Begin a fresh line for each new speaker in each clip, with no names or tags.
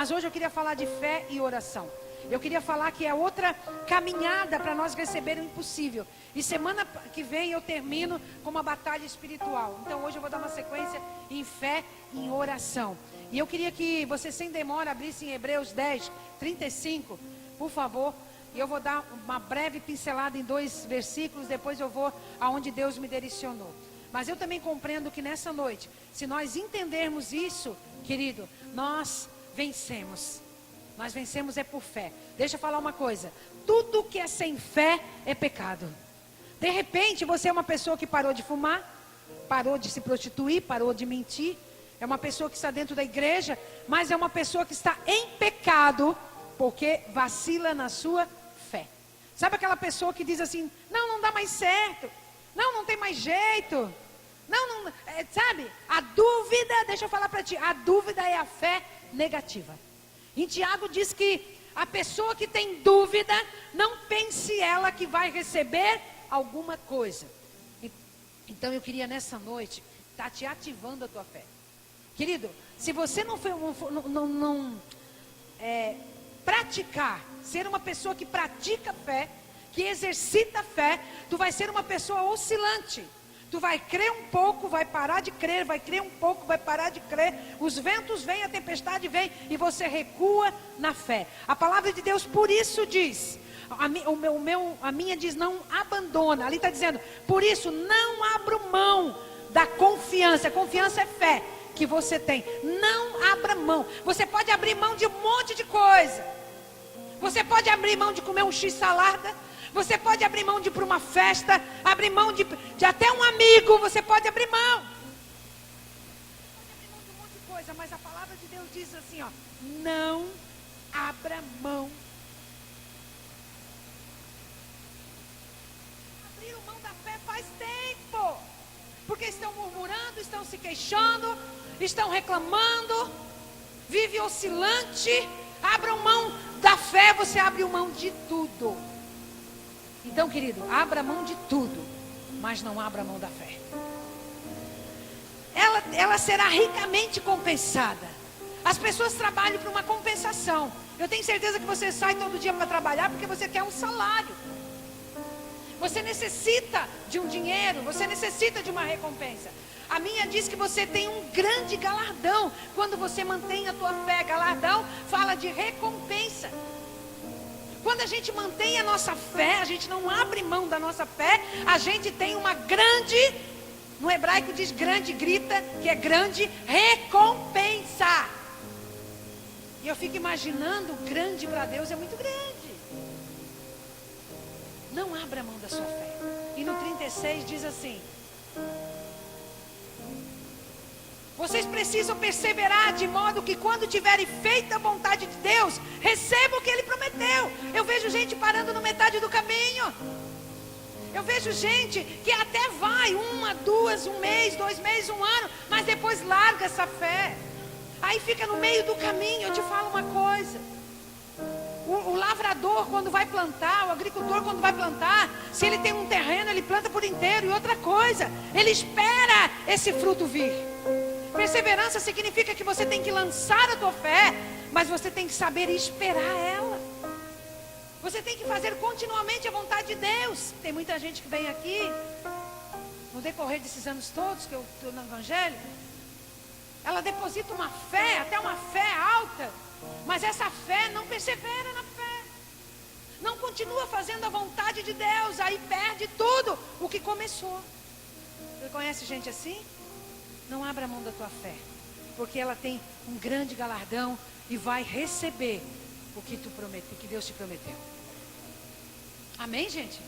Mas hoje eu queria falar de fé e oração. Eu queria falar que é outra caminhada para nós receber o impossível. E semana que vem eu termino com uma batalha espiritual. Então hoje eu vou dar uma sequência em fé e em oração. E eu queria que você sem demora abrisse em Hebreus 10, 35, por favor. E eu vou dar uma breve pincelada em 2 versículos, depois eu vou aonde Deus me direcionou. Mas eu também compreendo que nessa noite, se nós entendermos isso, querido, nós vencemos. Nós vencemos é por fé. Deixa eu falar uma coisa. Tudo que é sem fé é pecado. De repente você é uma pessoa que parou de fumar, parou de se prostituir, parou de mentir. É uma pessoa que está dentro da igreja, mas é uma pessoa que está em pecado, porque vacila na sua fé. Sabe aquela pessoa que diz assim, não dá mais certo. Não tem mais jeito. Sabe? A dúvida, deixa eu falar para ti, a dúvida é a fé negativa. Em Tiago diz que a pessoa que tem dúvida, não pense ela que vai receber alguma coisa. Então eu queria nessa noite estar te ativando a tua fé. Querido, se você não praticar, ser uma pessoa que pratica fé, que exercita fé, tu vai ser uma pessoa oscilante. Tu vai crer um pouco, vai parar de crer, vai crer um pouco, vai parar de crer. Os ventos vêm, a tempestade vem e você recua na fé. A palavra de Deus por isso diz, a minha diz não abandona. Ali está dizendo, por isso não abro mão da confiança. Confiança é fé que você tem. Não abra mão. Você pode abrir mão de um monte de coisa. Você pode abrir mão de comer um x-salada. Você pode abrir mão de ir para uma festa, abrir mão de até um amigo, você pode abrir mão. Pode abrir mão de um monte de coisa, mas a palavra de Deus diz assim, ó, não abra mão. Abriram mão da fé faz tempo, porque estão murmurando, estão se queixando, estão reclamando, vive oscilante. Abram mão da fé, você abre mão de tudo. Então, querido, abra mão de tudo, mas não abra mão da fé. Ela será ricamente compensada. As pessoas trabalham por uma compensação. Eu tenho certeza que você sai todo dia para trabalhar porque você quer um salário. Você necessita de um dinheiro, você necessita de uma recompensa. A minha diz que você tem um grande galardão quando você mantém a tua fé. Galardão fala de recompensa. Quando a gente mantém a nossa fé, a gente não abre mão da nossa fé, a gente tem uma grande, no hebraico diz grande, grita, que é grande recompensa. E eu fico imaginando, grande para Deus é muito grande. Não abra mão da sua fé. E no 36 diz assim, vocês precisam perseverar de modo que quando tiverem feito a vontade de Deus, recebam o que Ele prometeu. Eu vejo gente parando no metade do caminho. Eu vejo gente que até vai 1, 2, 1 mês, 2 meses, 1 ano, mas depois larga essa fé. Aí fica no meio do caminho. Eu te falo uma coisa. O lavrador quando vai plantar, o agricultor quando vai plantar, se ele tem um terreno, ele planta por inteiro. E outra coisa, ele espera esse fruto vir. Perseverança significa que você tem que lançar a tua fé, mas você tem que saber esperar ela. Você tem que fazer continuamente a vontade de Deus. Tem muita gente que vem aqui, no decorrer desses anos todos que eu estou no Evangelho, ela deposita uma fé, até uma fé alta, mas essa fé não persevera na fé. Não continua fazendo a vontade de Deus, aí perde tudo o que começou. Você conhece gente assim? Não abra mão da tua fé, porque ela tem um grande galardão e vai receber o que tu promete, o que Deus te prometeu. Amém, gente?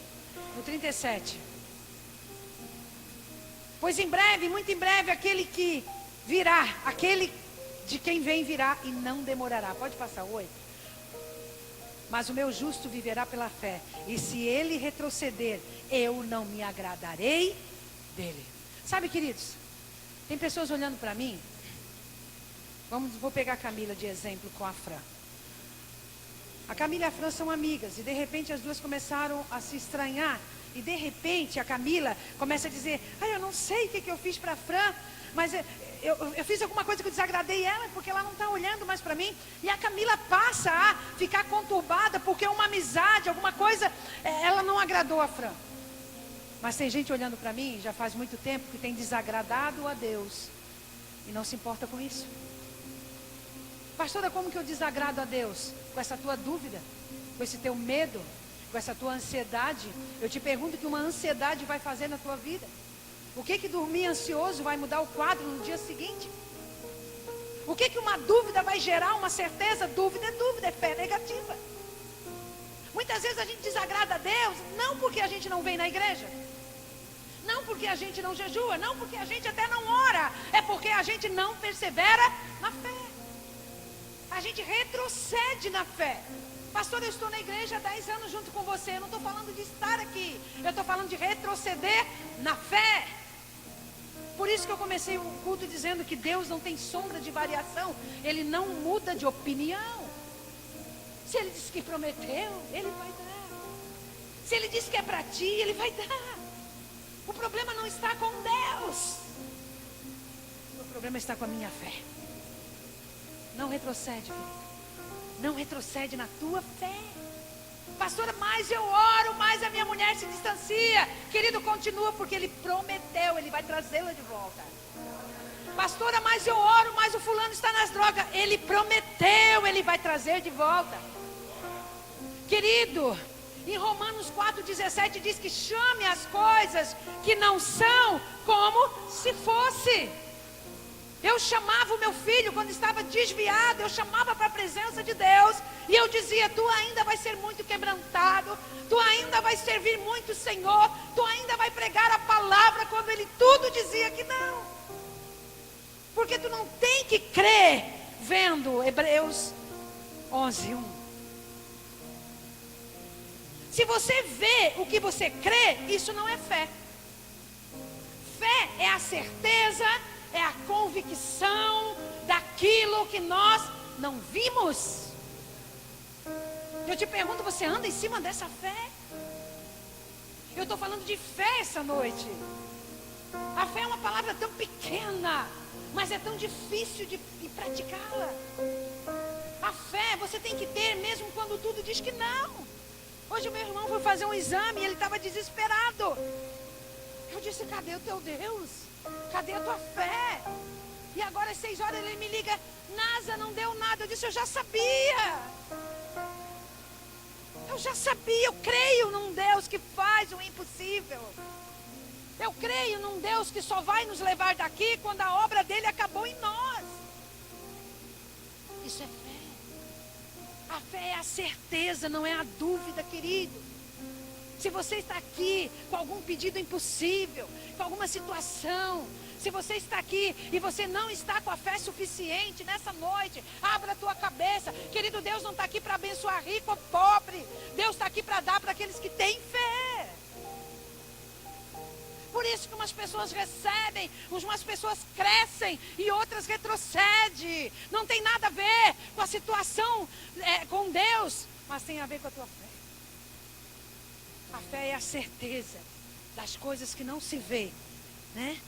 No 37. Pois em breve, muito em breve, aquele que virá, aquele de quem vem virá e não demorará. Pode passar o 8. Mas o meu justo viverá pela fé, e se ele retroceder, eu não me agradarei dele. Sabe, queridos? Tem pessoas olhando para mim. Vou pegar a Camila de exemplo com a Fran. A Camila e a Fran são amigas. E de repente as duas começaram a se estranhar. E de repente a Camila começa a dizer, eu não sei o que eu fiz para a Fran, mas eu fiz alguma coisa que eu desagradei ela, porque ela não está olhando mais para mim. E a Camila passa a ficar conturbada, porque uma amizade, alguma coisa, ela não agradou a Fran. Mas tem gente olhando para mim, já faz muito tempo, que tem desagradado a Deus. E não se importa com isso. Pastora, como que eu desagrado a Deus? Com essa tua dúvida, com esse teu medo, com essa tua ansiedade. Eu te pergunto o que uma ansiedade vai fazer na tua vida. O que dormir ansioso vai mudar o quadro no dia seguinte? O que uma dúvida vai gerar uma certeza? Dúvida, é fé negativa. Muitas vezes a gente desagrada a Deus, não porque a gente não vem na igreja, não porque a gente não jejua, não porque a gente até não ora, é porque a gente não persevera na fé. A gente retrocede na fé. Pastor, eu estou na igreja há 10 anos junto com você. Eu não estou falando de estar aqui, eu estou falando de retroceder na fé. Por isso que eu comecei o culto dizendo que Deus não tem sombra de variação. Ele não muda de opinião. Se Ele disse que prometeu, Ele vai dar. Se Ele disse que é para ti, Ele vai dar. O problema não está com Deus. O problema está com a minha fé. Não retrocede, querido. Não retrocede na tua fé. Pastora, mais eu oro, mais a minha mulher se distancia. Querido, continua, porque Ele prometeu, Ele vai trazê-la de volta. Pastora, mais eu oro, mais o fulano está nas drogas. Ele prometeu, Ele vai trazer de volta. Querido, em Romanos 4,17 diz que chame as coisas que não são como se fosse. Eu chamava o meu filho quando estava desviado, eu chamava para a presença de Deus, e eu dizia, tu ainda vai ser muito quebrantado, tu ainda vai servir muito o Senhor, tu ainda vai pregar a palavra, quando ele tudo dizia que não. Porque tu não tem que crer vendo Hebreus 11:1. Se você vê o que você crê, isso não é fé. Fé é a certeza, é a convicção daquilo que nós não vimos. Eu te pergunto, você anda em cima dessa fé? Eu estou falando de fé essa noite. A fé é uma palavra tão pequena, mas é tão difícil de praticá-la. A fé você tem que ter mesmo quando tudo diz que não. Hoje o meu irmão foi fazer um exame e ele estava desesperado. Eu disse, cadê o teu Deus? Cadê a tua fé? E agora às 6 horas ele me liga, Nasa, não deu nada. Eu disse, eu já sabia. Eu já sabia, eu creio num Deus que faz o impossível. Eu creio num Deus que só vai nos levar daqui quando a obra dele acabou em nós. Isso é fé. A fé é a certeza, não é a dúvida, querido. Se você está aqui com algum pedido impossível, com alguma situação, se você está aqui e você não está com a fé suficiente nessa noite, abra a tua cabeça. Querido, Deus não está aqui para abençoar rico ou pobre. Deus está aqui para dar para aqueles que têm fé. Por isso que umas pessoas recebem, umas pessoas crescem e outras retrocedem. Não tem nada a ver com a situação com Deus, mas tem a ver com a tua fé. A fé é a certeza das coisas que não se vê, né?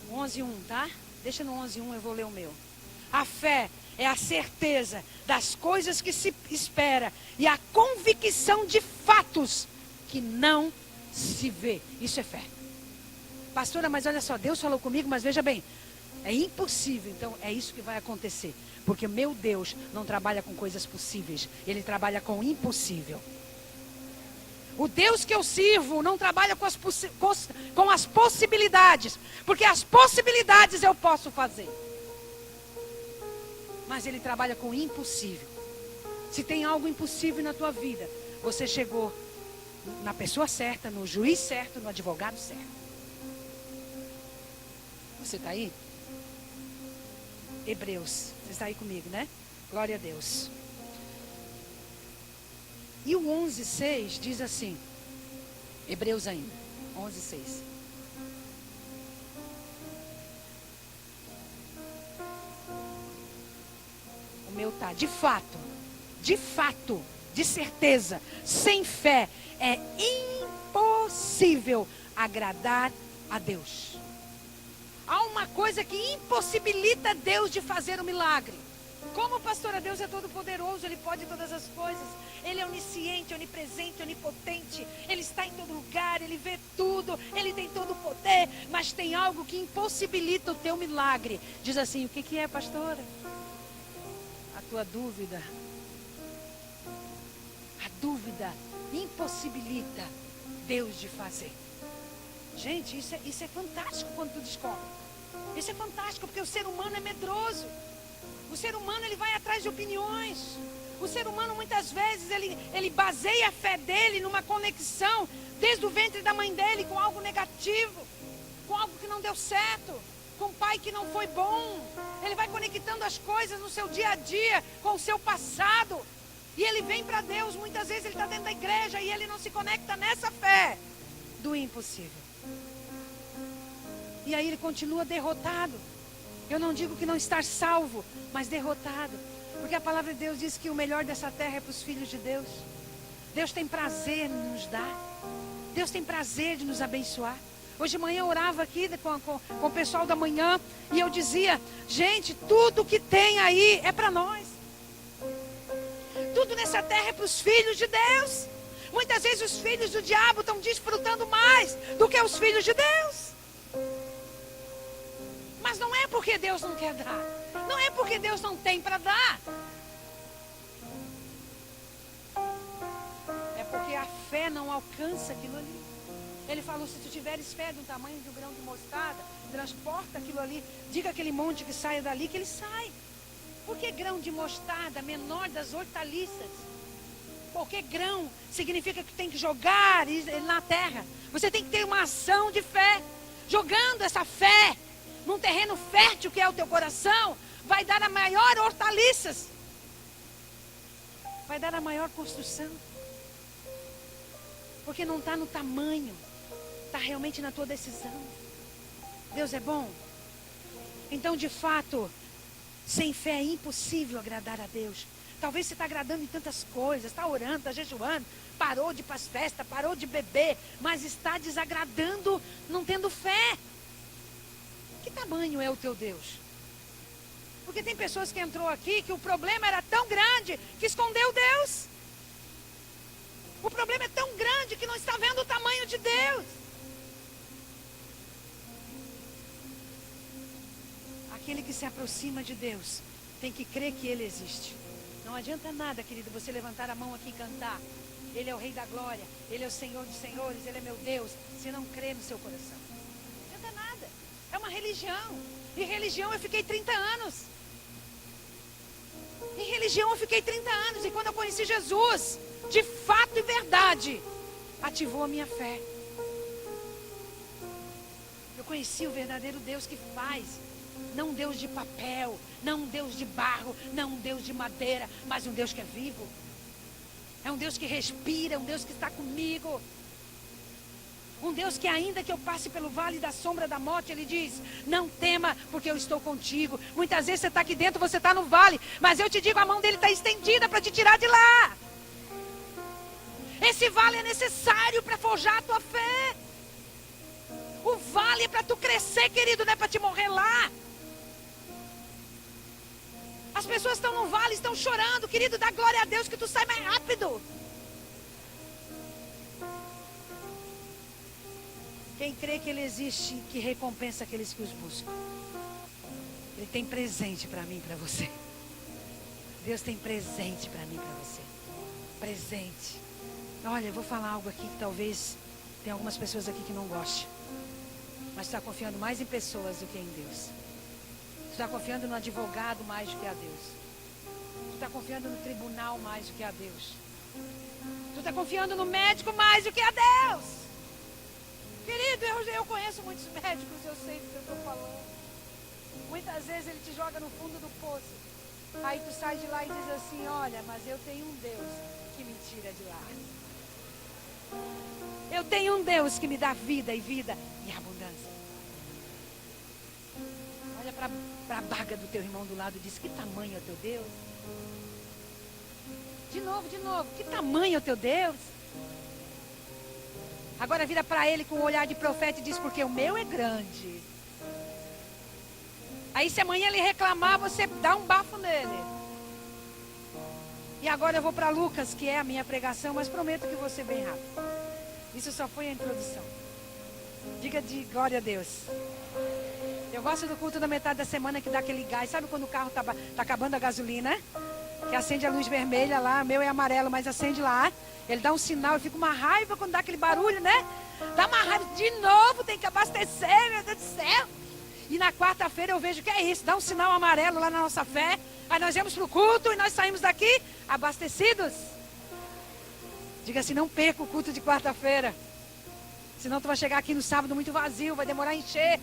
11:1, tá? Deixa no 11:1, eu vou ler o meu. A fé é a certeza das coisas que se espera e a convicção de fatos que não se vê. Isso é fé. Pastora, mas olha só, Deus falou comigo, mas veja bem, é impossível. Então é isso que vai acontecer, porque meu Deus não trabalha com coisas possíveis, Ele trabalha com o impossível. O Deus que eu sirvo não trabalha com as possibilidades, porque as possibilidades eu posso fazer, mas Ele trabalha com o impossível. Se tem algo impossível na tua vida, você chegou na pessoa certa, no juiz certo, no advogado certo. Você está aí? Hebreus, você está aí comigo, né? Glória a Deus. E o 11:6 diz assim, Hebreus ainda, 11:6. O meu tá, de fato, de certeza, sem fé, é impossível agradar a Deus. Há uma coisa que impossibilita Deus de fazer o milagre. Como pastora, Deus é todo poderoso, Ele pode todas as coisas. Ele é onisciente, onipresente, onipotente. Ele está em todo lugar, Ele vê tudo, Ele tem todo o poder. Mas tem algo que impossibilita o teu milagre. Diz assim, o que é, pastora? A tua dúvida. A dúvida impossibilita Deus de fazer. Gente, isso é fantástico quando tu descobre. Isso é fantástico porque o ser humano é medroso. O ser humano, ele vai atrás de opiniões. O ser humano, muitas vezes, ele baseia a fé dele numa conexão desde o ventre da mãe dele com algo negativo, com algo que não deu certo, com um pai que não foi bom. Ele vai conectando as coisas no seu dia a dia com o seu passado. E ele vem para Deus, muitas vezes ele está dentro da igreja e ele não se conecta nessa fé do impossível. E aí ele continua derrotado. Eu não digo que não estar salvo, mas derrotado. Porque a palavra de Deus diz que o melhor dessa terra é para os filhos de Deus. Deus tem prazer em nos dar. Deus tem prazer de nos abençoar. Hoje de manhã eu orava aqui com o pessoal da manhã. E eu dizia, gente, tudo que tem aí é para nós. Tudo nessa terra é para os filhos de Deus. Muitas vezes os filhos do diabo estão desfrutando mais do que os filhos de Deus. Mas não é porque Deus não quer dar. Não é porque Deus não tem para dar. É porque a fé não alcança aquilo ali. Ele falou, se tu tiveres fé do tamanho de um grão de mostarda, transporta aquilo ali, diga aquele monte que saia dali, que ele sai. Por que grão de mostarda, menor das hortaliças? Porque grão significa que tem que jogar na terra. Você tem que ter uma ação de fé. Jogando essa fé num terreno fértil que é o teu coração, vai dar a maior hortaliças. Vai dar a maior construção. Porque não está no tamanho, está realmente na tua decisão. Deus é bom. Então, de fato, sem fé é impossível agradar a Deus. Talvez você está agradando em tantas coisas, está orando, está jejuando, parou de ir para as festas, parou de beber, mas está desagradando, não tendo fé. Que tamanho é o teu Deus? Porque tem pessoas que entrou aqui que o problema era tão grande que escondeu Deus. O problema é tão grande que não está vendo o tamanho de Deus. Aquele que se aproxima de Deus tem que crer que Ele existe. Não adianta nada, querido, você levantar a mão aqui e cantar. Ele é o Rei da Glória, Ele é o Senhor dos Senhores, Ele é meu Deus, se não crer no seu coração. Não adianta nada. É uma religião. E religião eu fiquei 30 anos. Em religião eu fiquei 30 anos. E quando eu conheci Jesus, de fato e verdade, ativou a minha fé. Eu conheci o verdadeiro Deus que faz. Não um Deus de papel, não um Deus de barro, não um Deus de madeira, mas um Deus que é vivo. É um Deus que respira, um Deus que está comigo. Um Deus que ainda que eu passe pelo vale da sombra da morte, Ele diz, não tema, porque eu estou contigo. Muitas vezes você está aqui dentro, você está no vale, mas eu te digo, a mão dele está estendida para te tirar de lá. Esse vale é necessário para forjar a tua fé. O vale é para tu crescer, querido, não é para te morrer lá. As pessoas estão no vale, estão chorando, querido, dá glória a Deus que tu sai mais rápido. Quem crê que Ele existe, que recompensa aqueles que os buscam. Ele tem presente para mim e para você. Deus tem presente para mim e para você. Presente. Olha, eu vou falar algo aqui que talvez tem algumas pessoas aqui que não gostem. Mas está confiando mais em pessoas do que em Deus. Tu está confiando no advogado mais do que a Deus. Tu está confiando no tribunal mais do que a Deus. Tu está confiando no médico mais do que a Deus. Querido, eu conheço muitos médicos, eu sei do que eu estou falando. Muitas vezes ele te joga no fundo do poço. Aí tu sai de lá e diz assim, olha, mas eu tenho um Deus que me tira de lá. Eu tenho um Deus que me dá vida e vida e abundância. Olha para a baga do teu irmão do lado e diz, que tamanho é o teu Deus? De novo, que tamanho é o teu Deus? Agora vira para ele com um olhar de profeta e diz, porque o meu é grande. Aí se amanhã ele reclamar, você dá um bafo nele. E agora eu vou para Lucas, que é a minha pregação, mas prometo que vou ser bem rápido. Isso só foi a introdução. Diga de glória a Deus. Eu gosto do culto da metade da semana que dá aquele gás. Sabe quando o carro tá acabando a gasolina? Que acende a luz vermelha lá, meu é amarelo, mas acende lá. Ele dá um sinal, eu fico uma raiva quando dá aquele barulho, né? Dá uma raiva de novo, tem que abastecer, meu Deus do céu. E na quarta-feira eu vejo que é isso, dá um sinal amarelo lá na nossa fé. Aí nós vamos para o culto e nós saímos daqui abastecidos. Diga assim, não perca o culto de quarta-feira. Senão tu vai chegar aqui no sábado muito vazio, vai demorar a encher.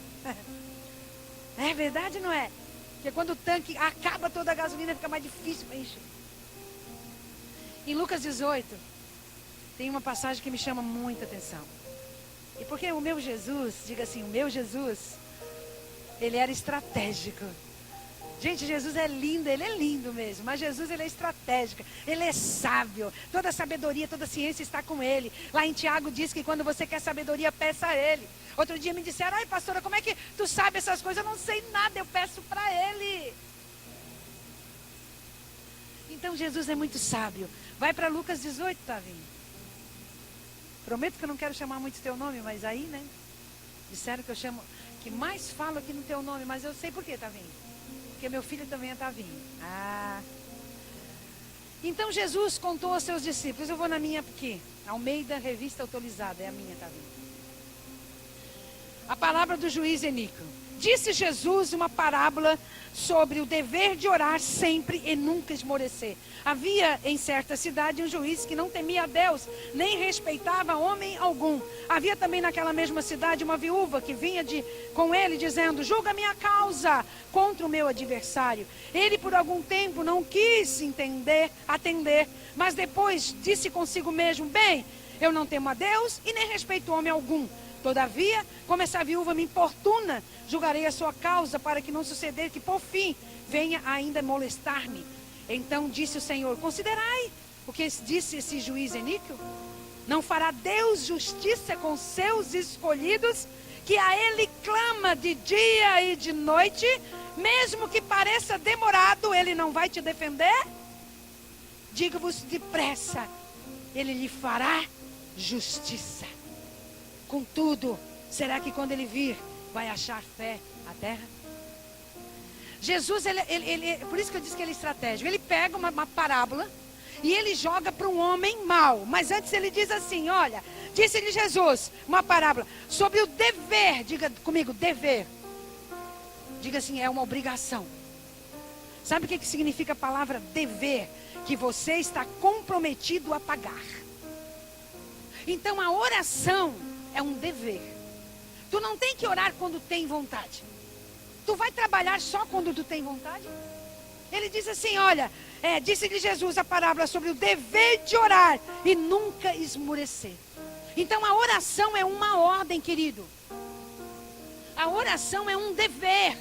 É verdade ou não é? Porque quando o tanque acaba toda a gasolina, fica mais difícil para encher. Em Lucas 18, tem uma passagem que me chama muita atenção. E porque o meu Jesus, diga assim, o meu Jesus, ele era estratégico. Gente, Jesus é lindo, ele é lindo mesmo. Mas Jesus, ele é estratégico, ele é sábio. Toda sabedoria, toda ciência está com ele. Lá em Tiago diz que quando você quer sabedoria, peça a ele. Outro dia me disseram, ai pastora, como é que tu sabe essas coisas? Eu não sei nada, eu peço para ele. Então Jesus é muito sábio. Vai para Lucas 18, Tavinho. Prometo que eu não quero chamar muito teu nome, mas aí, né? Disseram que eu chamo, que mais falo aqui no teu nome, mas eu sei por quê, Tavinho. Porque meu filho também é Tavinho. Então Jesus contou aos seus discípulos. Eu vou na minha aqui. Almeida, revista atualizada. É a minha, Tavinho. A palavra do juiz Enico. Disse Jesus uma parábola sobre o dever de orar sempre e nunca esmorecer. Havia em certa cidade um juiz que não temia a Deus, nem respeitava homem algum. Havia também naquela mesma cidade uma viúva que vinha com ele dizendo, julga minha causa contra o meu adversário. Ele por algum tempo não quis atender, mas depois disse consigo mesmo, bem, eu não temo a Deus e nem respeito homem algum. Todavia, como essa viúva me importuna, julgarei a sua causa para que não suceder que por fim venha ainda molestar-me. Então disse o Senhor, considerai o que disse esse juiz Eníquio. Não fará Deus justiça com seus escolhidos, que a ele clama de dia e de noite, mesmo que pareça demorado, ele não vai te defender? Digo-vos depressa, ele lhe fará justiça. Contudo, será que quando ele vir, vai achar fé a terra? Jesus, por isso que eu disse que ele é estratégico. Ele pega uma parábola e ele joga para um homem mau. Mas antes ele diz assim, olha, disse-lhe Jesus, uma parábola sobre o dever, diga comigo, dever. Diga assim, é uma obrigação. Sabe o que significa a palavra dever? Que você está comprometido a pagar. Então a oração é um dever. Tu não tem que orar quando tem vontade. Tu vai trabalhar só quando tu tem vontade? Ele diz assim, olha, disse-lhe Jesus a parábola sobre o dever de orar e nunca esmorecer. Então a oração é uma ordem, querido. A oração é um dever.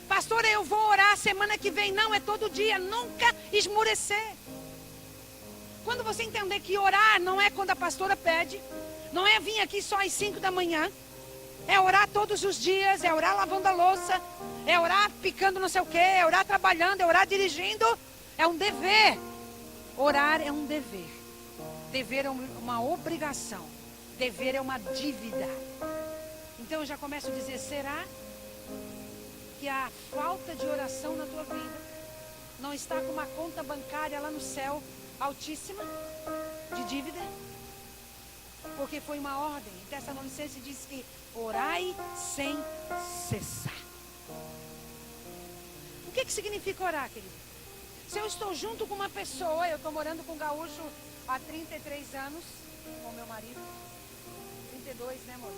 Pastora, eu vou orar semana que vem. Não, é todo dia, nunca esmorecer. Quando você entender que orar não é quando a pastora pede, não é vir aqui só às 5 da manhã, é orar todos os dias, é orar lavando a louça, é orar picando não sei o que, é orar trabalhando, é orar dirigindo, é um dever. Orar é um dever. Dever é uma obrigação. Dever é uma dívida. Então eu já começo a dizer, será que a falta de oração na tua vida não está com uma conta bancária lá no céu altíssima de dívida? Porque foi uma ordem. Em Tessalonicenses diz que orai sem cessar. O que significa orar, querido? Se eu estou junto com uma pessoa, eu estou morando com um gaúcho há 33 anos, com meu marido. 32, né, amor?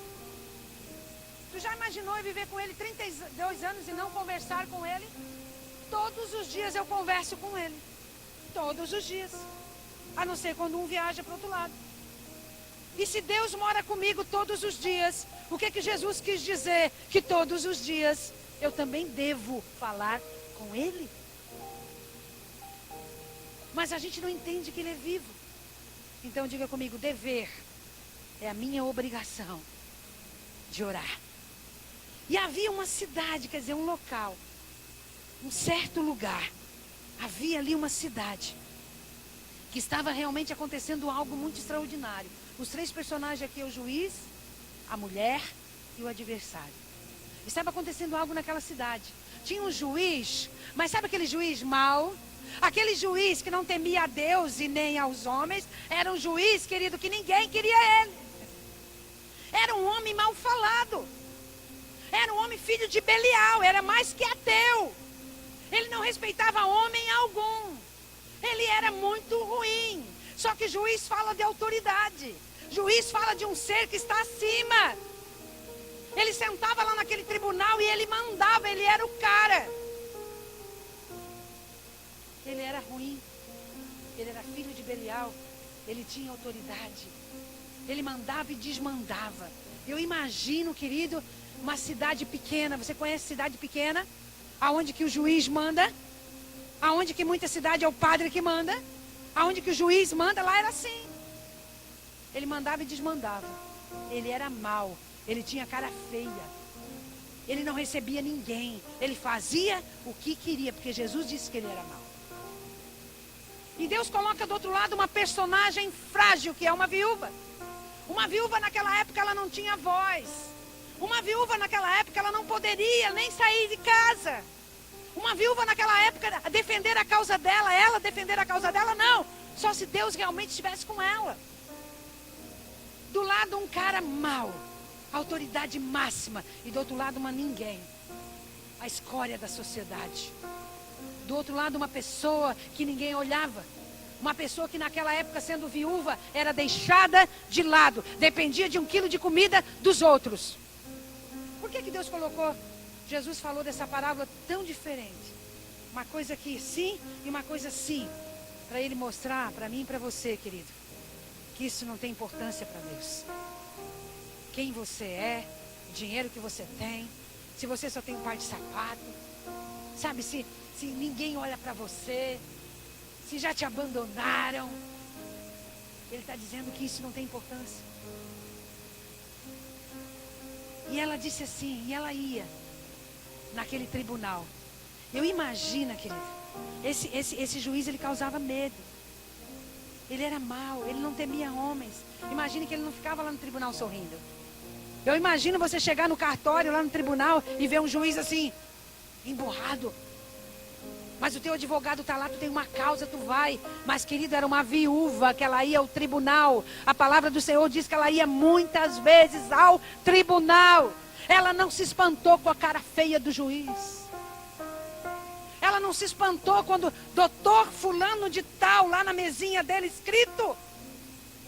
Tu já imaginou eu viver com ele 32 anos e não conversar com ele? Todos os dias eu converso com ele. Todos os dias. A não ser quando um viaja para o outro lado. E se Deus mora comigo todos os dias, o que Jesus quis dizer? Que todos os dias eu também devo falar com Ele. Mas a gente não entende que Ele é vivo. Então diga comigo, dever é a minha obrigação de orar. E havia uma cidade, quer dizer, um local, um certo lugar. Havia ali uma cidade que estava realmente acontecendo algo muito extraordinário. Os 3 personagens aqui é o juiz, a mulher e o adversário. Estava acontecendo algo naquela cidade. Tinha um juiz, mas sabe aquele juiz mau? Aquele juiz que não temia a Deus e nem aos homens. Era um juiz, querido, que ninguém queria ele. Era um homem mal falado. Era um homem filho de Belial, era mais que ateu. Ele não respeitava homem algum. Ele era muito ruim. Só que juiz fala de autoridade. Juiz fala de um ser que está acima. Ele sentava lá naquele tribunal e ele mandava, ele era o cara. Ele era ruim. Ele era filho de Belial. Ele tinha autoridade. Ele mandava e desmandava. Eu imagino, querido, uma cidade pequena. Você conhece cidade pequena? Aonde que o juiz manda? Aonde que muita cidade é o padre que manda? Aonde que o juiz manda? Lá era assim. Ele mandava e desmandava. Ele era mau. Ele tinha cara feia. Ele não recebia ninguém. Ele fazia o que queria, porque Jesus disse que ele era mau. E Deus coloca do outro lado uma personagem frágil, que é uma viúva. Uma viúva naquela época, ela não tinha voz. Uma viúva naquela época, ela não poderia nem sair de casa. Uma viúva naquela época, defender a causa dela, ela defender a causa dela, não. Só se Deus realmente estivesse com ela. Do lado um cara mau, autoridade máxima. E do outro lado uma ninguém, a escória da sociedade. Do outro lado uma pessoa que ninguém olhava. Uma pessoa que naquela época, sendo viúva, era deixada de lado. Dependia de 1 quilo de comida dos outros. Por que Deus colocou? Jesus falou dessa parábola tão diferente. Uma coisa aqui sim e uma coisa sim. Para ele mostrar para mim e para você, querido, que isso não tem importância para Deus. Quem você é, o dinheiro que você tem, se você só tem um par de sapato, sabe, se ninguém olha para você, se já te abandonaram. Ele está dizendo que isso não tem importância. E ela disse assim, e ela ia naquele tribunal. Eu imagino, querido, esse juiz, ele causava medo. Ele era mau, ele não temia homens. Imagine que ele não ficava lá no tribunal sorrindo. Eu imagino você chegar no cartório lá no tribunal e ver um juiz assim, emburrado. Mas o teu advogado está lá, tu tem uma causa, tu vai. Mas, querido, era uma viúva que ela ia ao tribunal. A palavra do Senhor diz que ela ia muitas vezes ao tribunal. Ela não se espantou com a cara feia do juiz. Ela não se espantou quando doutor fulano de tal, lá na mesinha dele escrito.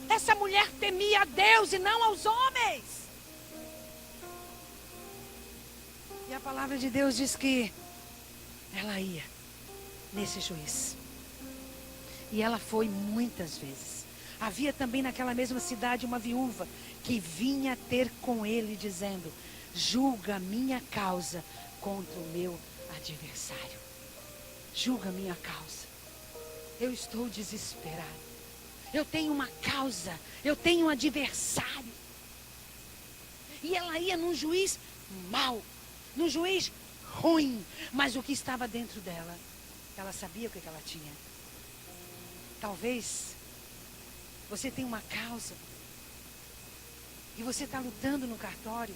Essa mulher temia a Deus e não aos homens. E a palavra de Deus diz que ela ia nesse juiz. E ela foi muitas vezes. Havia também naquela mesma cidade uma viúva que vinha ter com ele dizendo: julga a minha causa contra o meu adversário. Julga a minha causa. Eu estou desesperado. Eu tenho uma causa. Eu tenho um adversário. E ela ia num juiz mau, num juiz ruim. Mas o que estava dentro dela, ela sabia o que ela tinha. Talvez você tenha uma causa e você está lutando no cartório.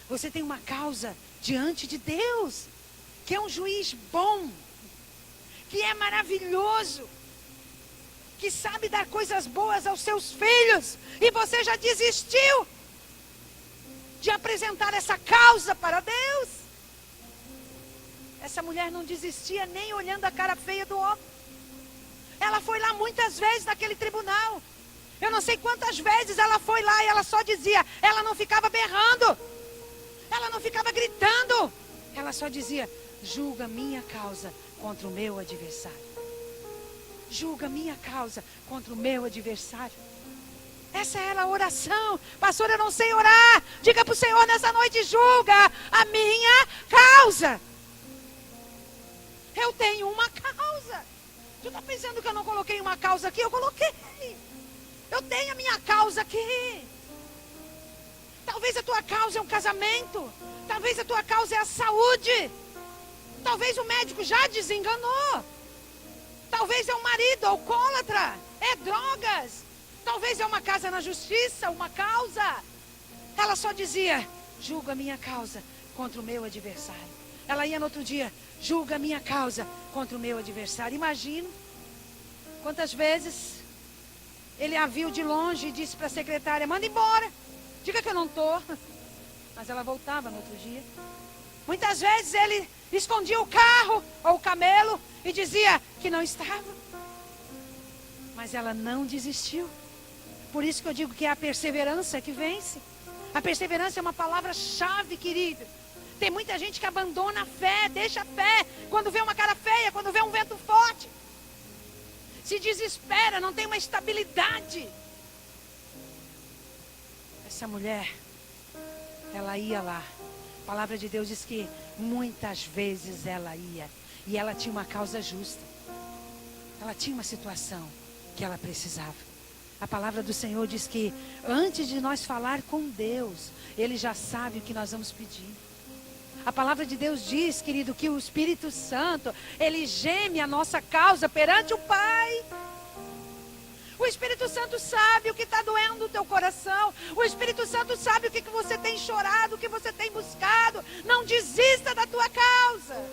Você tem uma causa diante de Deus, que é um juiz bom, que é maravilhoso, que sabe dar coisas boas aos seus filhos, e você já desistiu de apresentar essa causa para Deus. Essa mulher não desistia nem olhando a cara feia do homem. Ela foi lá muitas vezes naquele tribunal. Eu não sei quantas vezes ela foi lá e ela só dizia, ela não ficava berrando, ela não ficava gritando, ela só dizia: julga minha causa contra o meu adversário. Julga minha causa contra o meu adversário. Essa era a oração. Pastor, eu não sei orar. Diga para o Senhor nessa noite: julga a minha causa. Eu tenho uma causa. Tu está pensando que eu não coloquei uma causa aqui? Eu coloquei. Eu tenho a minha causa aqui. Talvez a tua causa é um casamento. Talvez a tua causa é a saúde. Talvez o médico já desenganou. Talvez é um marido alcoólatra. É drogas. Talvez é uma casa na justiça, uma causa. Ela só dizia: julga a minha causa contra o meu adversário. Ela ia no outro dia: julga a minha causa contra o meu adversário. Imagino quantas vezes ele a viu de longe e disse para a secretária: manda embora, diga que eu não estou. Mas ela voltava no outro dia. Muitas vezes ele escondia o carro ou o camelo e dizia que não estava. Mas ela não desistiu. Por isso que eu digo que é a perseverança que vence. A perseverança é uma palavra-chave, querido. Tem muita gente que abandona a fé, deixa a fé quando vê uma cara feia, quando vê um vento forte. Se desespera, não tem uma estabilidade. Essa mulher, ela ia lá. A palavra de Deus diz que muitas vezes ela ia. E ela tinha uma causa justa. Ela tinha uma situação que ela precisava. A palavra do Senhor diz que antes de nós falar com Deus, Ele já sabe o que nós vamos pedir. A palavra de Deus diz, querido, que o Espírito Santo, Ele geme a nossa causa perante o Pai. O Espírito Santo sabe o que está doendo no teu coração. O Espírito Santo sabe o que você tem chorado, o que você tem buscado. Não desista da tua causa.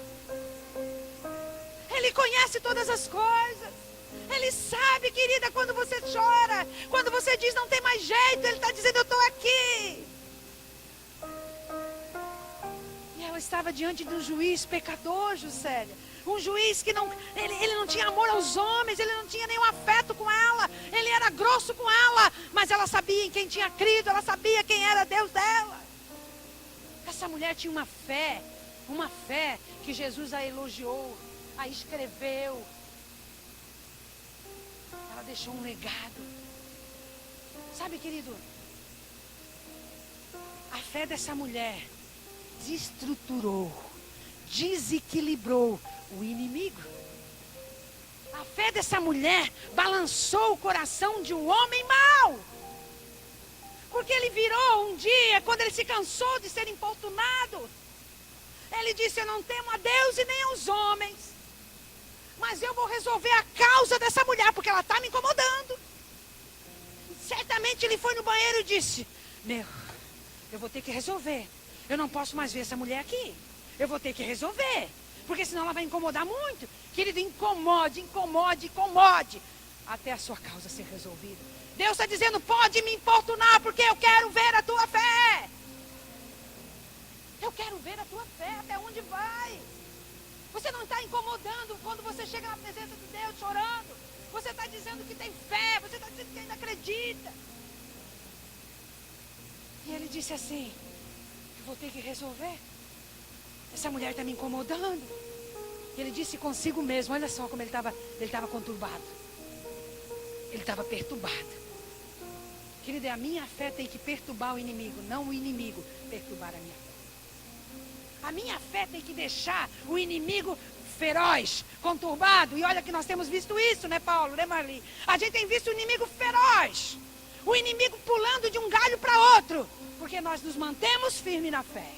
Ele conhece todas as coisas. Ele sabe, querida, quando você chora, quando você diz não tem mais jeito, Ele está dizendo: eu estou aqui. E ela estava diante de um juiz pecador, Juscelia. Um juiz que ele não tinha amor aos homens, ele não tinha nenhum afeto com ela, ele era grosso com ela, mas ela sabia em quem tinha crido, ela sabia quem era Deus dela. Essa mulher tinha uma fé que Jesus a elogiou, a escreveu. Ela deixou um legado. Sabe, querido, a fé dessa mulher desestruturou, desequilibrou o inimigo. A fé dessa mulher balançou o coração de um homem mau. Porque ele virou um dia, quando ele se cansou de ser importunado, ele disse: eu não temo a Deus e nem aos homens, mas eu vou resolver a causa dessa mulher, porque ela está me incomodando. Certamente ele foi no banheiro e disse: eu vou ter que resolver. Eu não posso mais ver essa mulher aqui. Eu vou ter que resolver, porque senão ela vai incomodar muito. Querido, incomode, incomode, incomode, até a sua causa ser resolvida. Deus está dizendo: pode me importunar, porque eu quero ver a tua fé. Eu quero ver a tua fé, até onde vai. Você não está incomodando quando você chega na presença de Deus chorando. Você está dizendo que tem fé, você está dizendo que ainda acredita. E ele disse assim: eu vou ter que resolver. Essa mulher está me incomodando. E ele disse consigo mesmo, olha só como ele estava conturbado. Ele estava perturbado. Querido, a minha fé tem que perturbar o inimigo, não o inimigo perturbar a minha fé. A minha fé tem que deixar o inimigo feroz, conturbado. E olha que nós temos visto isso, né, Paulo, né, Marli? A gente tem visto o inimigo feroz. O inimigo pulando de um galho para outro. Porque nós nos mantemos firmes na fé.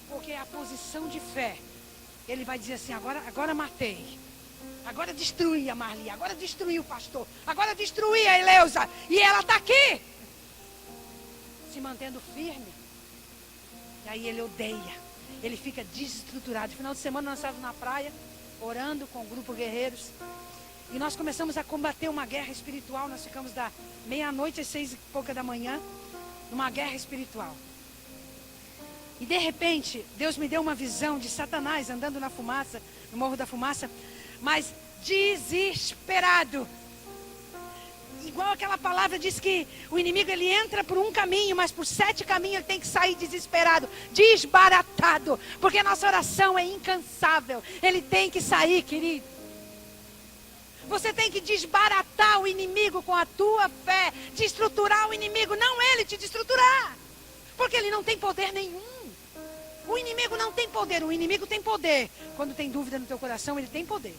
Porque a posição de fé, ele vai dizer assim: agora matei. Agora destruí a Marli, agora destruí o pastor, agora destruí a Eleusa. E ela está aqui, se mantendo firme. E aí ele odeia, ele fica desestruturado. No final de semana nós estávamos na praia, orando com o grupo Guerreiros. E nós começamos a combater uma guerra espiritual. Nós ficamos da meia-noite às 6:pouca da manhã, numa guerra espiritual. E de repente, Deus me deu uma visão de Satanás andando na fumaça, no Morro da Fumaça, mas desesperado. Igual aquela palavra diz que o inimigo ele entra por um caminho, mas por 7 caminhos ele tem que sair desesperado, desbaratado, porque a nossa oração é incansável. Ele tem que sair, querido. Você tem que desbaratar o inimigo com a tua fé, destruturar o inimigo, não ele te destruturar, porque ele não tem poder nenhum. O inimigo não tem poder, o inimigo tem poder. Quando tem dúvida no teu coração, ele tem poder.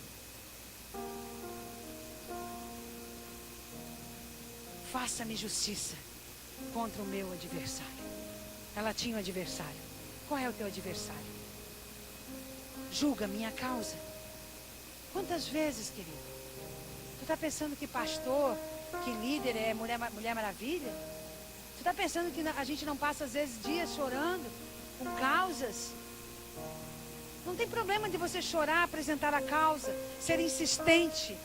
Faça-me justiça. contra o meu adversário. Ela tinha um adversário. Qual é o teu adversário? Julga minha causa. Quantas vezes, querido? Tu está pensando que pastor, que líder é Mulher Maravilha? Tu está pensando que a gente não passa às vezes dias chorando com causas? Não tem problema de você chorar, apresentar a causa, ser insistente.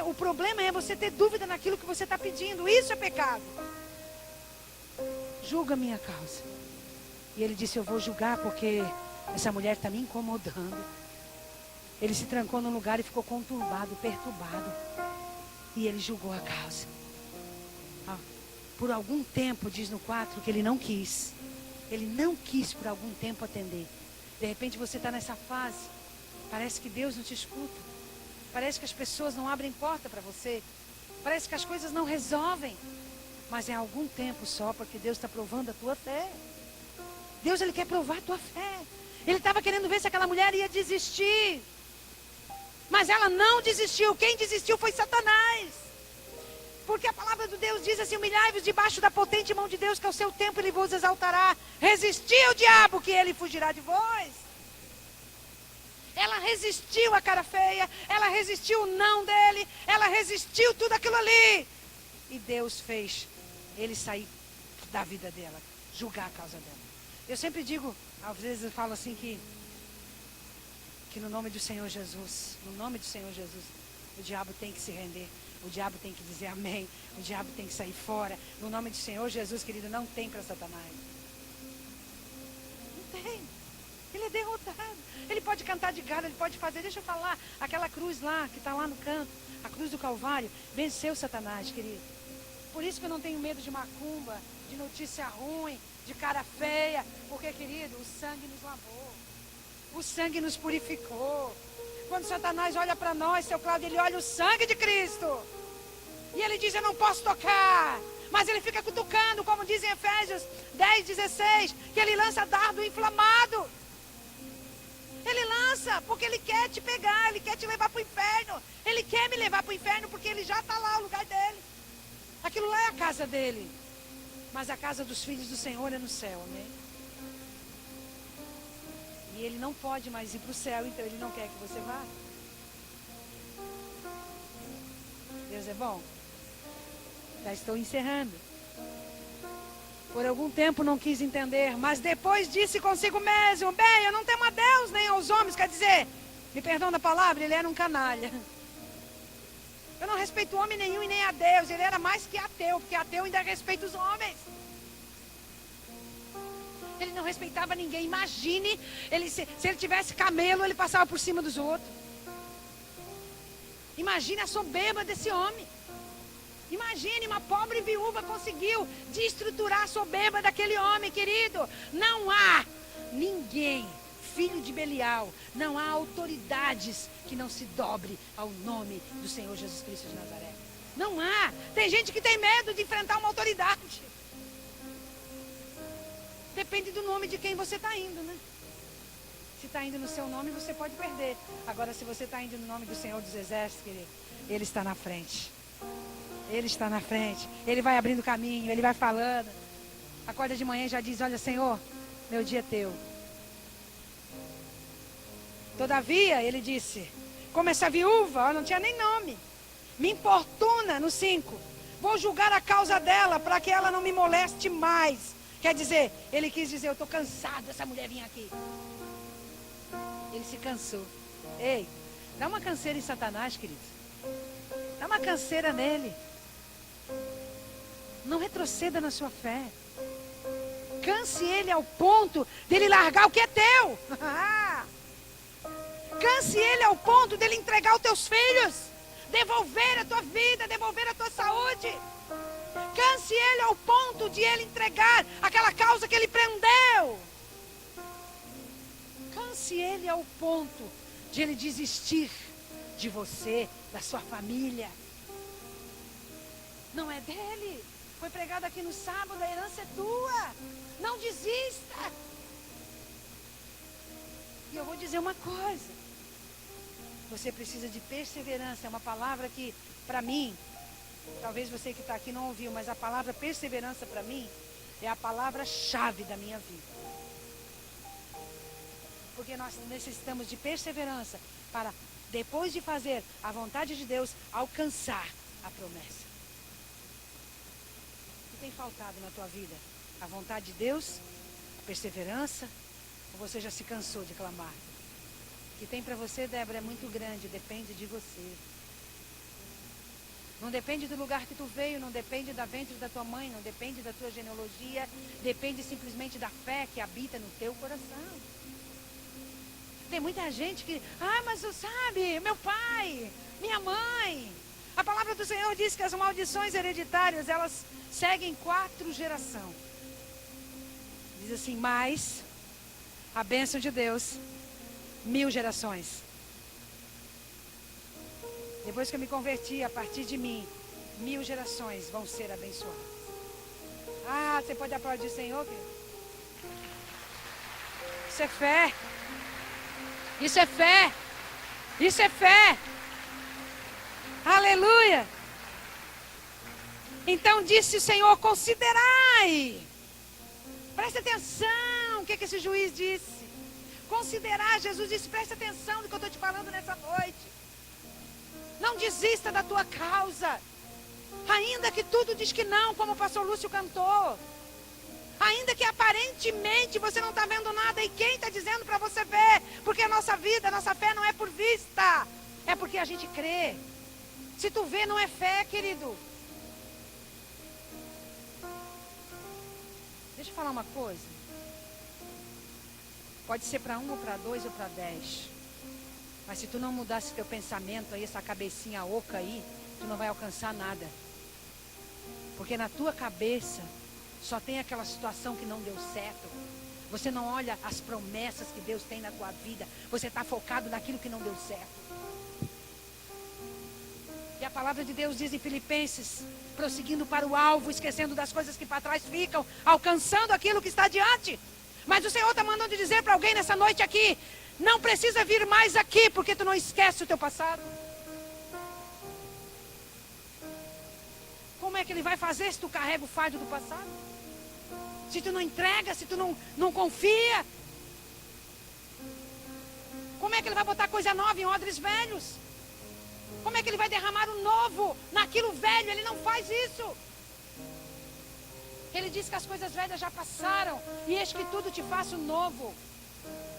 O problema é você ter dúvida naquilo que você está pedindo. Isso é pecado. Julga minha causa. E ele disse, eu vou julgar porque essa mulher está me incomodando. Ele se trancou num lugar e ficou conturbado, perturbado. E ele julgou a causa. Por algum tempo, diz no 4, que ele não quis. Ele não quis por algum tempo atender. De repente você está nessa fase. Parece que Deus não te escuta. Parece que as pessoas não abrem porta para você. Parece que as coisas não resolvem. Mas é algum tempo só, porque Deus está provando a tua fé. Deus, Ele quer provar a tua fé. Ele estava querendo ver se aquela mulher ia desistir. Mas ela não desistiu. Quem desistiu foi Satanás. Porque a palavra de Deus diz assim, humilhai-vos debaixo da potente mão de Deus, que ao seu tempo Ele vos exaltará. Resisti ao diabo, que ele fugirá de vós. Ela resistiu à cara feia, ela resistiu o não dele, ela resistiu tudo aquilo ali. E Deus fez ele sair da vida dela, julgar a causa dela. Eu sempre digo, às vezes eu falo assim que no nome do Senhor Jesus, no nome do Senhor Jesus, o diabo tem que se render. O diabo tem que dizer amém. O diabo tem que sair fora. No nome do Senhor Jesus, querido, não tem para Satanás. Não tem. Ele é derrotado. Ele pode cantar de galo, ele pode fazer. Deixa eu falar, aquela cruz lá, que está lá no canto, a cruz do Calvário, venceu Satanás, querido. Por isso que eu não tenho medo de macumba, de notícia ruim, de cara feia. Porque, querido, o sangue nos lavou. O sangue nos purificou. Quando Satanás olha para nós, seu Cláudio, ele olha o sangue de Cristo. E ele diz, eu não posso tocar. Mas ele fica cutucando, como diz em Efésios 10:16, que ele lança dardo inflamado. Ele lança porque ele quer te pegar, ele quer te levar para o inferno. Ele quer me levar para o inferno porque ele já está lá, o lugar dele. Aquilo lá é a casa dele. Mas a casa dos filhos do Senhor é no céu, amém? E ele não pode mais ir para o céu, então ele não quer que você vá. Deus é bom. Já estou encerrando. Por algum tempo não quis entender, mas depois disse consigo mesmo, bem, eu não temo a Deus nem aos homens, quer dizer, me perdão da palavra, ele era um canalha. Eu não respeito homem nenhum e nem a Deus, ele era mais que ateu, porque ateu ainda respeita os homens. Ele não respeitava ninguém. Imagine, se ele tivesse camelo, ele passava por cima dos outros. Imagine a soberba desse homem. Imagine, uma pobre viúva conseguiu desestruturar a soberba daquele homem, querido. Não há ninguém, filho de Belial, não há autoridades que não se dobre ao nome do Senhor Jesus Cristo de Nazaré. Não há. Tem gente que tem medo de enfrentar uma autoridade. Depende do nome de quem você está indo, né? Se está indo no seu nome, você pode perder. Agora, se você está indo no nome do Senhor dos Exércitos, querido, Ele está na frente. Ele está na frente. Ele vai abrindo caminho, Ele vai falando. Acorda de manhã e já diz, olha, Senhor, meu dia é teu. Todavia, ele disse, como essa viúva, não tinha nem nome, me importuna, no 5. Vou julgar a causa dela, para que ela não me moleste mais. Quer dizer, ele quis dizer, eu estou cansado dessa mulher vir aqui. Ele se cansou. Ei, dá uma canseira em Satanás, querido. Dá uma canseira nele. Não retroceda na sua fé. Canse ele ao ponto dele largar o que é teu. Canse ele ao ponto dele entregar os teus filhos. Devolver a tua vida, devolver a tua saúde. Canse ele ao ponto de ele entregar aquela causa que ele prendeu. Canse ele ao ponto de ele desistir de você, da sua família. Não é dele. Foi pregado aqui no sábado, a herança é tua. Não desista. E eu vou dizer uma coisa. Você precisa de perseverança. É uma palavra que, para mim, Talvez você que está aqui não ouviu, mas a palavra perseverança para mim é a palavra-chave da minha vida. Porque nós necessitamos de perseverança para, depois de fazer a vontade de Deus, alcançar a promessa. O que tem faltado na tua vida? A vontade de Deus? A perseverança? Ou você já se cansou de clamar? O que tem para você, Débora, é muito grande, depende de você. Não depende do lugar que tu veio, não depende da ventre da tua mãe, não depende da tua genealogia, depende simplesmente da fé que habita no teu coração. Tem muita gente que, mas você sabe, meu pai, minha mãe. A palavra do Senhor diz que as maldições hereditárias, elas seguem 4 gerações. Diz assim, mas a bênção de Deus, 1000 gerações. Depois que eu me converti, a partir de mim, 1000 gerações vão ser abençoadas. Você pode aplaudir o Senhor, querido? Isso é fé. Isso é fé. Isso é fé. Aleluia. Então disse o Senhor, considerai. Presta atenção. O que esse juiz disse? Considerar, Jesus disse, presta atenção no que eu estou te falando nessa noite. Não desista da tua causa. Ainda que tudo diz que não, como o pastor Lúcio cantou. Ainda que aparentemente você não está vendo nada. E quem está dizendo para você ver? Porque a nossa vida, a nossa fé não é por vista. É porque a gente crê. Se tu vê, não é fé, querido. Deixa eu falar uma coisa. Pode ser para 1 ou para 2 ou para 10. Mas se tu não mudasse teu pensamento aí, essa cabecinha oca aí, tu não vai alcançar nada. Porque na tua cabeça só tem aquela situação que não deu certo. Você não olha as promessas que Deus tem na tua vida. Você está focado naquilo que não deu certo. E a palavra de Deus diz em Filipenses, prosseguindo para o alvo, esquecendo das coisas que para trás ficam, alcançando aquilo que está diante. Mas o Senhor está mandando dizer para alguém nessa noite aqui, não precisa vir mais aqui, porque tu não esquece o teu passado. Como é que Ele vai fazer se tu carrega o fardo do passado? Se tu não entrega, se tu não confia? Como é que Ele vai botar coisa nova em odres velhos? Como é que Ele vai derramar o novo naquilo velho? Ele não faz isso. Ele diz que as coisas velhas já passaram, e eis que tudo te faço novo.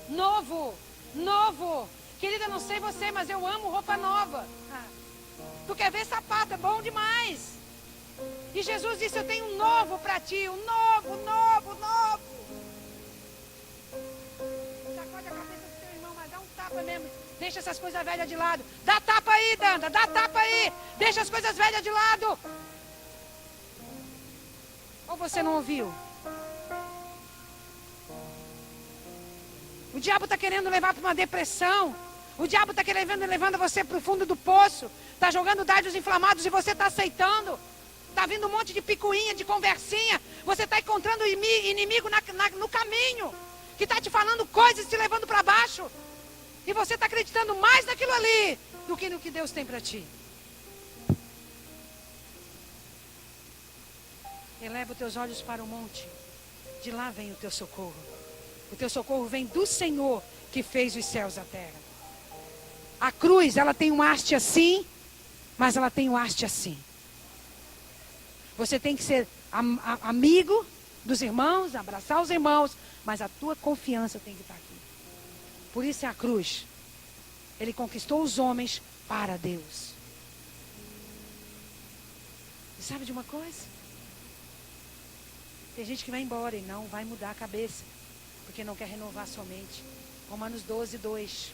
Novo, novo. Querida, não sei você, mas eu amo roupa nova. Tu quer ver sapato, é bom demais. E Jesus disse, eu tenho um novo para ti, um novo, novo, novo. Sacode a cabeça do teu irmão, mas dá um tapa mesmo. Deixa essas coisas velhas de lado. Dá tapa aí, Danda, dá tapa aí. Deixa as coisas velhas de lado. Ou você não ouviu? O diabo está querendo levar para uma depressão. O diabo está levando você para o fundo do poço. Está jogando dardos inflamados e você está aceitando. Está vindo um monte de picuinha, de conversinha. Você está encontrando inimigo no caminho. Que está te falando coisas e te levando para baixo. E você está acreditando mais naquilo ali do que no que Deus tem para ti. Eleva os teus olhos para o monte. De lá vem o teu socorro. O teu socorro vem do Senhor que fez os céus e a terra. A cruz, ela tem um haste assim, mas ela tem um haste assim. Você tem que ser amigo dos irmãos, abraçar os irmãos, mas a tua confiança tem que estar aqui. Por isso é a cruz. Ele conquistou os homens para Deus. E sabe de uma coisa? Tem gente que vai embora e não vai mudar a cabeça, porque não quer renovar sua mente. Romanos 12, 2.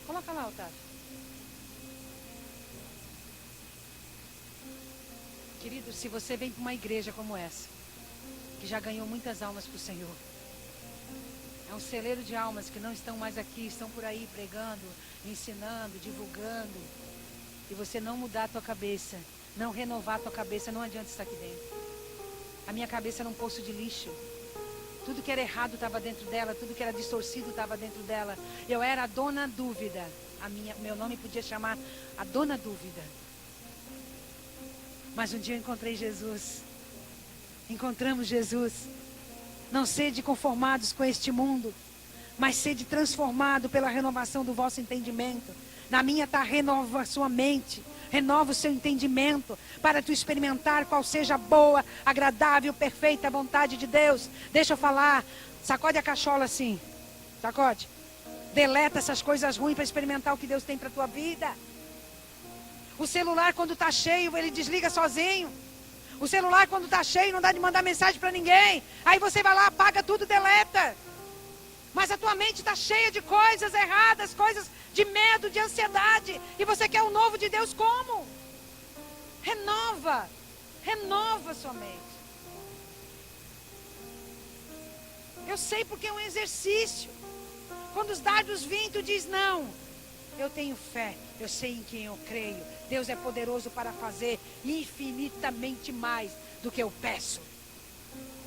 Coloca lá, Otávio. Querido, se você vem para uma igreja como essa, que já ganhou muitas almas para o Senhor, é um celeiro de almas que não estão mais aqui, estão por aí pregando, ensinando, divulgando, e você não mudar a tua cabeça, não renovar a tua cabeça, não adianta estar aqui dentro. A minha cabeça era um poço de lixo. Tudo que era errado estava dentro dela, tudo que era distorcido estava dentro dela. Eu era a dona dúvida. Meu nome podia chamar a dona dúvida. Mas um dia eu encontrei Jesus. Encontramos Jesus. Não sede conformados com este mundo, mas sede transformado pela renovação do vosso entendimento. Na minha está renova a sua mente, renova o seu entendimento, para tu experimentar qual seja a boa, agradável, perfeita vontade de Deus. Deixa eu falar, sacode a cachola assim, sacode. Deleta essas coisas ruins para experimentar o que Deus tem para a tua vida. O celular quando está cheio, ele desliga sozinho. O celular quando está cheio, não dá de mandar mensagem para ninguém. Aí você vai lá, apaga tudo, deleta. Mas a tua mente está cheia de coisas erradas, coisas de medo, de ansiedade. E você quer o novo de Deus como? Renova. Renova sua mente. Eu sei porque é um exercício. Quando os dardos vêm, tu diz não. Eu tenho fé, eu sei em quem eu creio. Deus é poderoso para fazer infinitamente mais do que eu peço.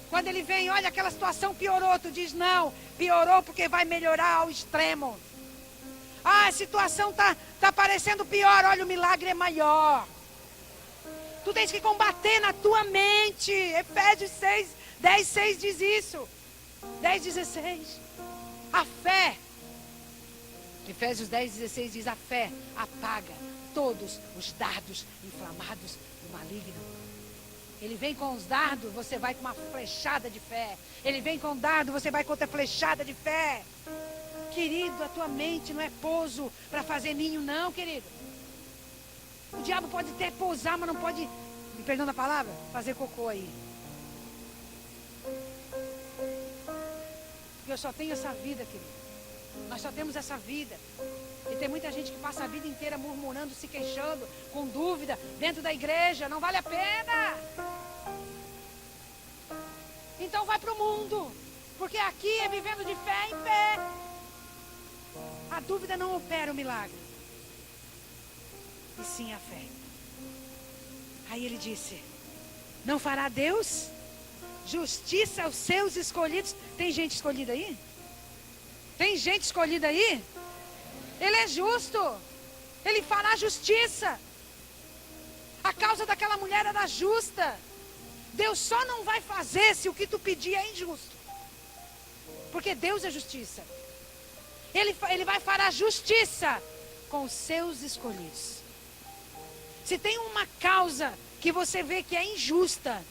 Quando ele vem, olha, aquela situação piorou, tu diz não, piorou porque vai melhorar ao extremo. Ah, a situação tá parecendo pior, olha, o milagre é maior. Tu tens que combater na tua mente. Efésios 6, 10, 6 diz isso. 10, 16. A fé. Efésios 10, 16 diz: a fé apaga todos os dardos inflamados do maligno. Ele vem com os dardos, você vai com uma flechada de fé. Ele vem com o dardo, você vai com outra flechada de fé. Querido, a tua mente não é pouso para fazer ninho, não, querido. O diabo pode até pousar, mas não pode, me perdão da palavra, fazer cocô aí. Porque eu só tenho essa vida, querido. Nós só temos essa vida. E tem muita gente que passa a vida inteira murmurando, se queixando, com dúvida, dentro da igreja. Não vale a pena. Então vai para o mundo. Porque aqui é vivendo de fé em fé. A dúvida não opera o milagre. E sim a fé. Aí ele disse: não fará Deus justiça aos seus escolhidos? Tem gente escolhida aí? Tem gente escolhida aí? Ele é justo. Ele fará justiça. A causa daquela mulher era justa. Deus só não vai fazer se o que tu pedir é injusto. Porque Deus é justiça. Ele vai fará justiça com os seus escolhidos. Se tem uma causa que você vê que é injusta,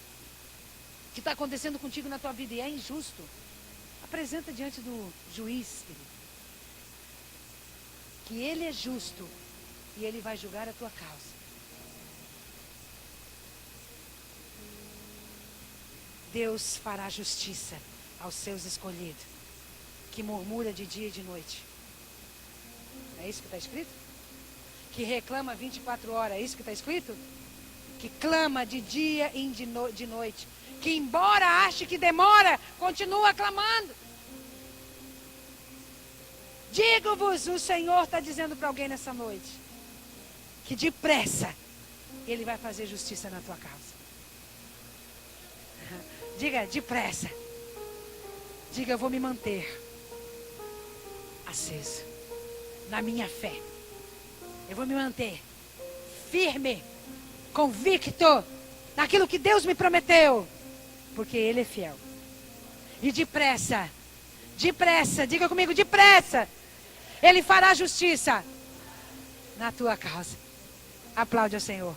que está acontecendo contigo na tua vida e é injusto, apresenta diante do juiz, querido, que ele é justo e ele vai julgar a tua causa. Deus fará justiça aos seus escolhidos, que murmura de dia e de noite. É isso que está escrito? Que reclama 24 horas, é isso que está escrito? Que clama de dia e de noite. Que embora ache que demora, continua clamando. Digo-vos, o Senhor está dizendo para alguém nessa noite, que depressa Ele vai fazer justiça na tua causa. Diga, depressa. Diga, eu vou me manter aceso na minha fé. Eu vou me manter firme, convicto naquilo que Deus me prometeu, porque Ele é fiel. E depressa, diga comigo, depressa, Ele fará justiça na tua causa. Aplaude ao Senhor.